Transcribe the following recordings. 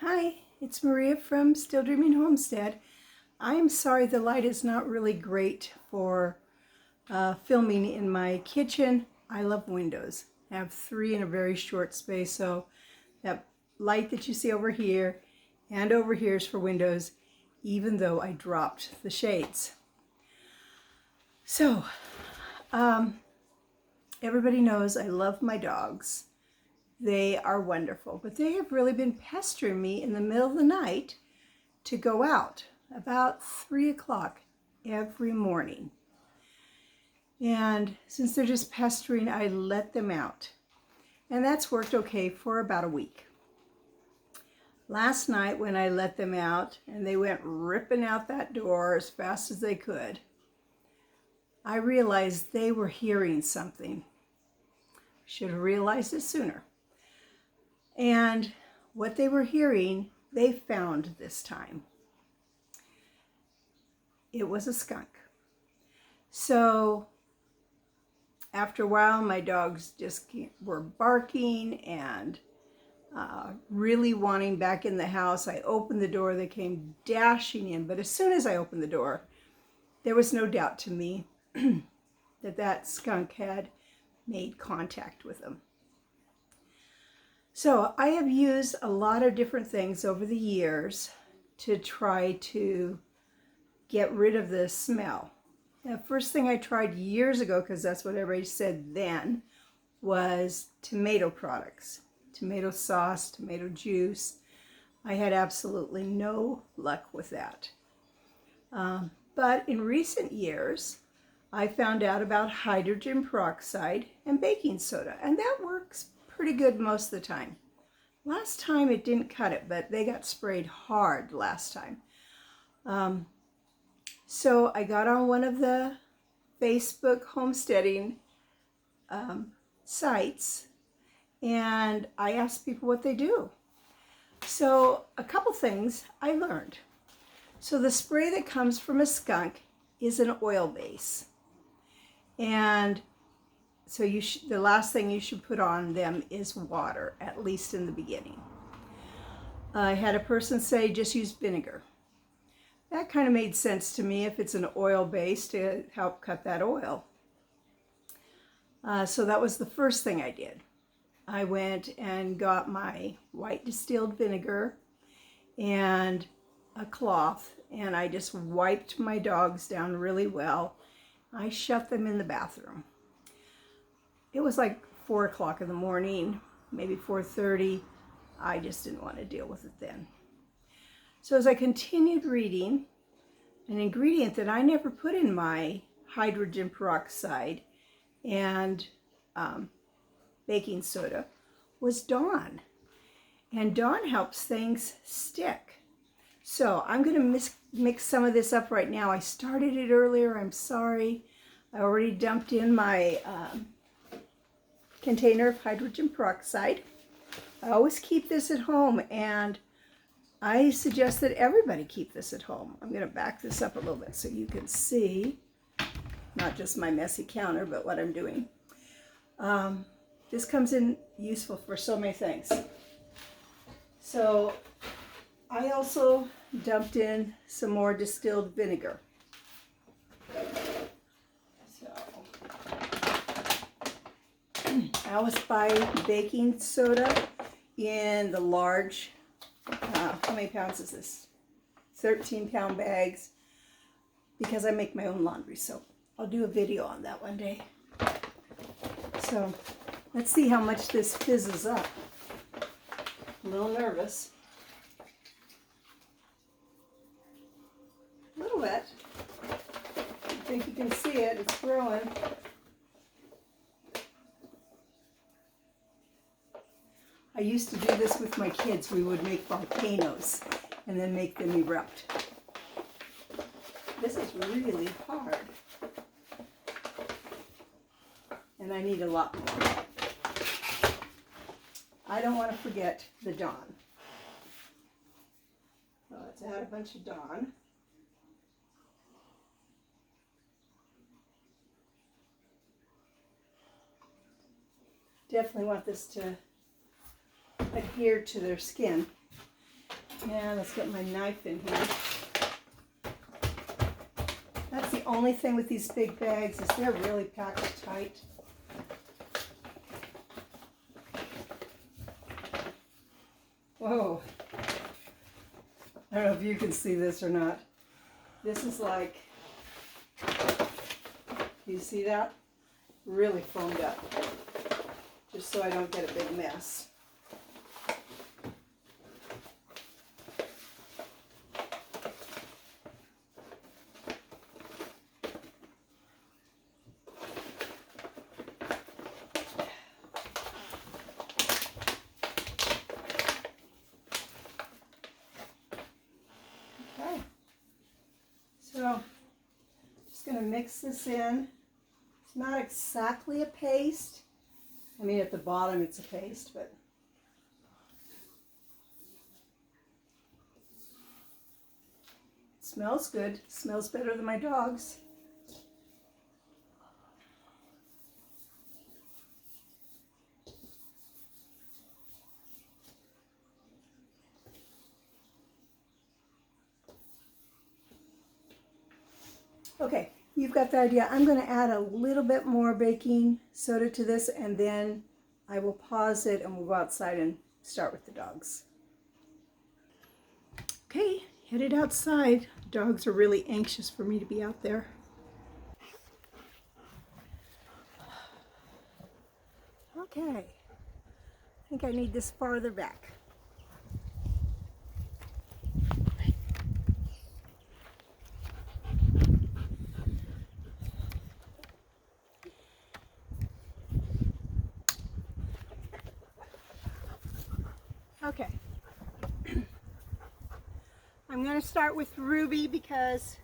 Hi, it's Maria from Still Dreaming Homestead. I'm sorry the light is not really great for filming in my kitchen. I love windows. I have 3 in a very short space, so that light that you see over here and over here is for windows, even though I dropped the shades. So, everybody knows I love my dogs. They are wonderful, but they have really been pestering me in the middle of the night to go out about 3 o'clock every morning. And since they're just pestering, I let them out. And that's worked okay for about a week. Last night when I let them out and they went ripping out that door as fast as they could, I realized they were hearing something. Should have realized it sooner. And what they were hearing, they found this time. It was a skunk. So after a while, my dogs just were barking and really wanting back in the house. I opened the door, they came dashing in. But as soon as I opened the door, there was no doubt to me that skunk had made contact with them. So I have used a lot of different things over the years to try to get rid of the smell. The first thing I tried years ago, because that's what everybody said then, was tomato products. Tomato sauce, tomato juice. I had absolutely no luck with that. But in recent years, I found out about hydrogen peroxide and baking soda, and that works pretty good most of the time. Last time it didn't cut it, but they got sprayed hard last time. So I got on one of the Facebook homesteading sites, and I asked people what they do. So a couple things I learned. So the spray that comes from a skunk is an oil base. And so the last thing you should put on them is water, at least in the beginning. I had a person say just use vinegar. That kind of made sense to me if it's an oil base to help cut that oil. So that was the first thing I did. I went and got my white distilled vinegar and a cloth, and I just wiped my dogs down really well. I shut them in the bathroom. It was like 4 o'clock in the morning, maybe 4:30. I just didn't want to deal with it then. So as I continued reading, an ingredient that I never put in my hydrogen peroxide and baking soda was Dawn. And Dawn helps things stick. So I'm going to mix some of this up right now. I started it earlier. I'm sorry. I already dumped in my container of hydrogen peroxide. I always keep this at home, and I suggest that everybody keep this at home. I'm going to back this up a little bit so you can see not just my messy counter, but what I'm doing. This comes in useful for so many things. So I also dumped in some more distilled vinegar. I always buy baking soda in the large, how many pounds is this? 13-pound bags, because I make my own laundry soap. I'll do a video on that one day. So let's see how much this fizzes up. A little nervous. A little bit. I think you can see it, it's growing. I used to do this with my kids. We would make volcanoes and then make them erupt. This is really hard. And I need a lot more. I don't want to forget the Dawn. So let's add a bunch of Dawn. Definitely want this to adhere to their skin. Yeah, let's get my knife in here. That's the only thing with these big bags is they're really packed tight. Whoa. I don't know if you can see this or not. This is like, do you see that? Really foamed up. Just so I don't get a big mess. Okay. So, just going to mix this in. It's not exactly a paste. I mean, at the bottom it's a paste, but it smells good. It smells better than my dog's. Okay, you've got the idea. I'm going to add a little bit more baking soda to this, and then I will pause it and we'll go outside and start with the dogs. Okay, headed outside. Dogs are really anxious for me to be out there. Okay, I think I need this farther back. Okay. I'm going to start with Ruby because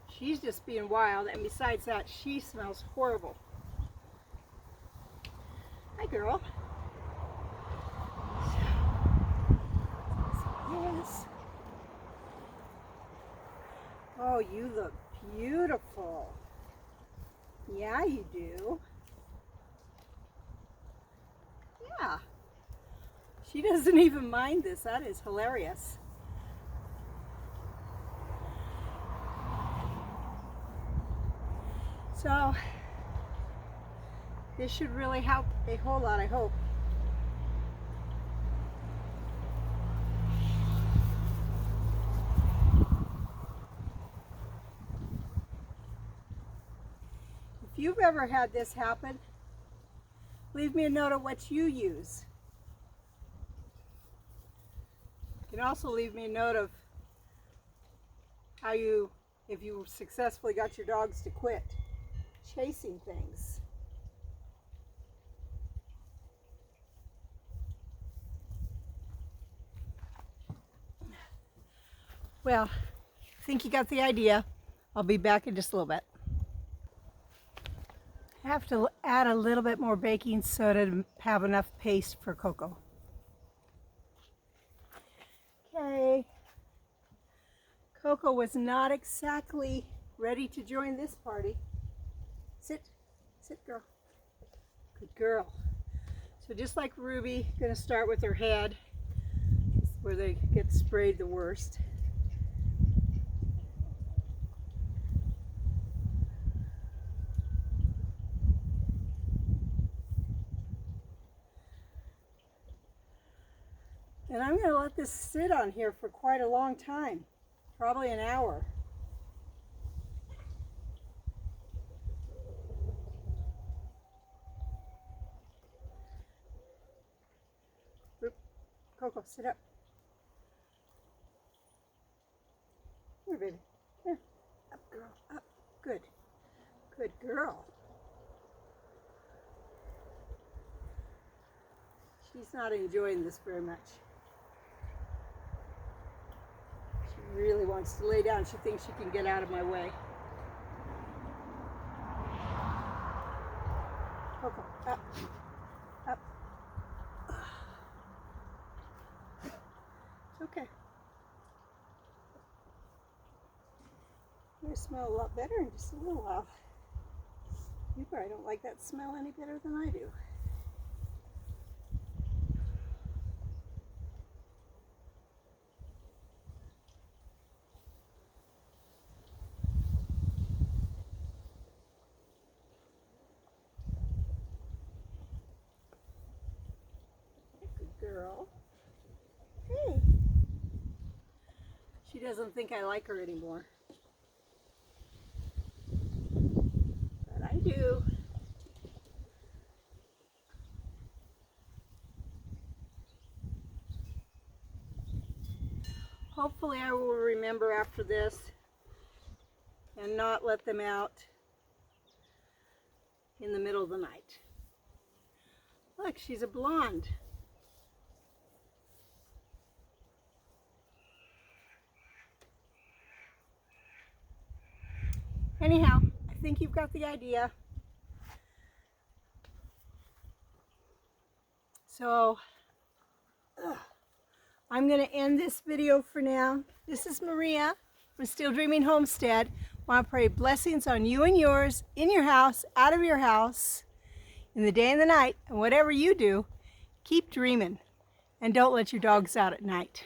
she's just being wild, and besides that, she smells horrible. Hi, girl. Yes. Oh, you look beautiful. Yeah, you do. Yeah. She doesn't even mind this. That is hilarious. So, this should really help a whole lot, I hope. If you've ever had this happen, leave me a note of what you use. You can also leave me a note of how if you successfully got your dogs to quit chasing things. Well, I think you got the idea. I'll be back in just a little bit. I have to add a little bit more baking soda to have enough paste for Coco. Okay. Coco was not exactly ready to join this party. Sit, girl. Good girl. So just like Ruby, gonna start with her head, where they get sprayed the worst. And I'm going to let this sit on here for quite a long time, probably an hour. Oop. Coco, sit up. Here, baby. Here. Up, girl. Up. Good. Good girl. She's not enjoying this very much. She really wants to lay down. She thinks she can get out of my way. Coco, up. Up. It's okay. You're gonna smell a lot better in just a little while. You probably don't like that smell any better than I do. girl. Hey. She doesn't think I like her anymore. But I do. Hopefully I will remember after this and not let them out in the middle of the night. Look, she's a blonde. Anyhow, I think you've got the idea. So, I'm going to end this video for now. This is Maria from Still Dreaming Homestead. I want to pray blessings on you and yours, in your house, out of your house, in the day and the night, and whatever you do, keep dreaming. And don't let your dogs out at night.